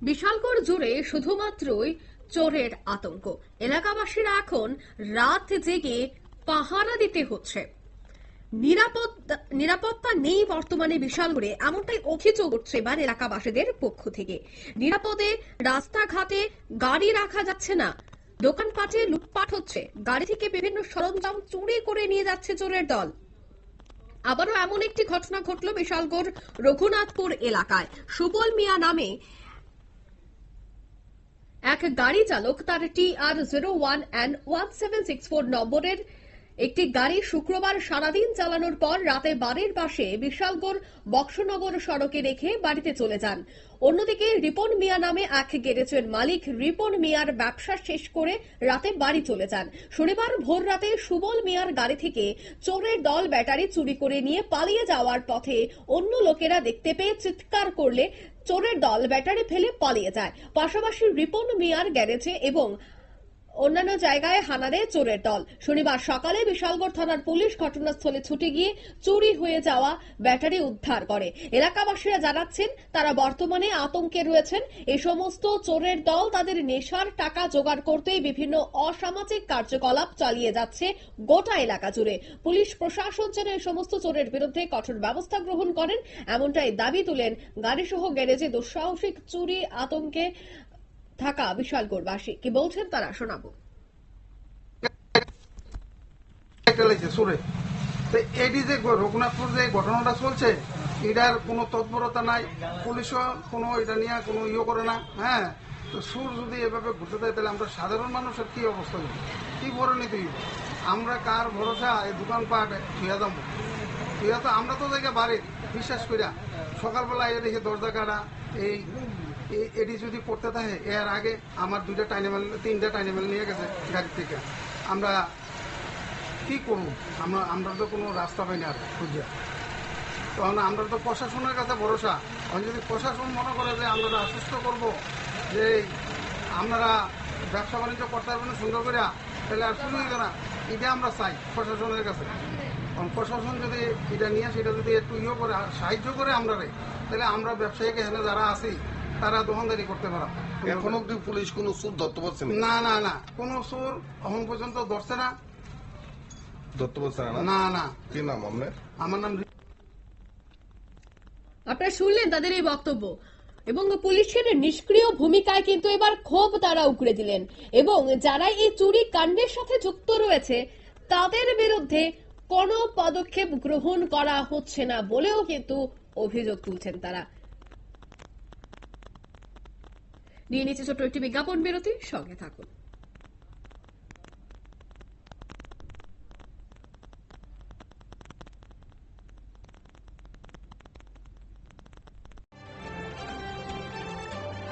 বিশালগড় জুড়ে শুধুমাত্রই চোরের আতঙ্ক। এলাকাবাসীরা এখন রাত জেগে পাহারা দিতে হচ্ছে। নিরাপত্তা নেই বর্তমানে বিশালগড়ে, এমনটাই অভিযোগ উঠছে এবার এলাকাবাসীদের পক্ষ থেকে। নিরাপদে রাস্তাঘাটে গাড়ি রাখা যাচ্ছে না, দোকানপাটে লুটপাট হচ্ছে, গাড়ি থেকে বিভিন্ন সরঞ্জাম চুরি করে নিয়ে যাচ্ছে চোরের দল। আবারও এমন একটি ঘটনা ঘটল বিশালগড় রঘুনাথপুর এলাকায়। সুবল মিয়া নামে এক গাড়ি চালক তার TR01N1764 নম্বরের একটি গাড়ি শুক্রবার সারাদিন চালানোর পর রাতে বাড়ির পাশে বিশালগড় বক্সনগর সড়কে রেখে বাড়িতে চলে যান। অন্যদিকে রিপন মিয়া নামে এক গ্যারেজের মালিক রিপন মিয়ার ব্যবসা শেষ করে রাতে বাড়ি চলে যান। শনিবার ভোর রাতে সুবল মিয়ার গাড়ি থেকে চোরের দল ব্যাটারি চুরি করে নিয়ে পালিয়ে যাওয়ার পথে অন্য লোকেরা দেখতে পেয়ে চিৎকার করলে চোরের দল ব্যাটারি ফেলে পালিয়ে যায়। পাশাপাশি রিপন মিয়ার গ্যারেজে এবং অন্যান্য জায়গায় হানা দেয় চোরের দল। শনিবার সকালে বিশালগড় থানার পুলিশ ঘটনাস্থলে ছুটে গিয়ে চুরি হয়ে যাওয়া ব্যাটারি উদ্ধার করে। এলাকাবাসীরা জানাচ্ছেন তারা বর্তমানে আতঙ্কে রয়েছেন। এই সমস্ত চোরের দল তাদের নেশার টাকা জোগাড় করতেই বিভিন্ন অসামাজিক কার্যকলাপ চালিয়ে যাচ্ছে গোটা এলাকা জুড়ে। পুলিশ প্রশাসন যেন এই সমস্ত চোরের বিরুদ্ধে কঠোর ব্যবস্থা গ্রহণ করেন, এমনটাই দাবি তুলেন গাড়িসহ গ্যারেজে দুঃসাহসিক চুরি আতঙ্কে থাকা বিশালগড়বাসী। কি বলছেন তারা শোনাবো। রঘুনাথপুর যে ঘটনাটা চলছে, এটার কোনো তৎপরতা নাই, পুলিশও কোনো এটা নিয়ে কোনো করে না। হ্যাঁ, তো সুর যদি এভাবে ঘুরতে দেয় তাহলে আমরা সাধারণ মানুষের কি অবস্থা হইব, কি পরিণতি হইব? আমরা কার ভরসা এই দোকানপাট থুয়া যাবো? থুয়া তো আমরা তো জায়গা বাড়ির বিশ্বাস করিয়া সকালবেলা এ দেখে দরজা কাটা এটি যদি করতে থাকে। এর আগে আমার তিনটা টাইনেমেল নিয়ে গেছে গাড়ি থেকে। আমরা কি করবো? আমরা তো কোনো রাস্তা পাই না আর খুঁজে। তখন আমরা তো প্রশাসনের কাছে ভরসা। যদি প্রশাসন মনে করে যে আমরা আশ্বস্ত করবো যে আপনারা ব্যবসা বাণিজ্য করতে পারবেন সুন্দর করে, তাহলে আর শুরু হইল না। এটা আমরা চাই প্রশাসনের কাছে। কারণ প্রশাসন যদি এটা নিয়ে সেটা যদি একটু করে সাহায্য করে আমরা, তাহলে আমরা ব্যবসায়িক এখানে যারা আছি তারা দোকানদারি করতে পারা। এখনো কি পুলিশ কোন চোর ধরতে পারছে না? না না, কোন চোর এখন পর্যন্ত ধরছে না। ধরতে পারছে না না। কি নাম আপনার? আমার নাম। আপনারা শুনলেন তাদের এই বক্তব্য এবং পুলিশের নিষ্ক্রিয় ভূমিকায় কিন্তু এবার ক্ষোভ তারা উগড়ে দিলেন এবং যারা এই চুরি কাণ্ডের সাথে যুক্ত রয়েছে তাদের বিরুদ্ধে কোনো পদক্ষেপ গ্রহণ করা হচ্ছে না বলেও কিন্তু অভিযোগ তুলছেন তারা। নিয়ে নিচ্ছে ছোট্ট একটি বিজ্ঞাপন বিরতি, সঙ্গে থাকুন।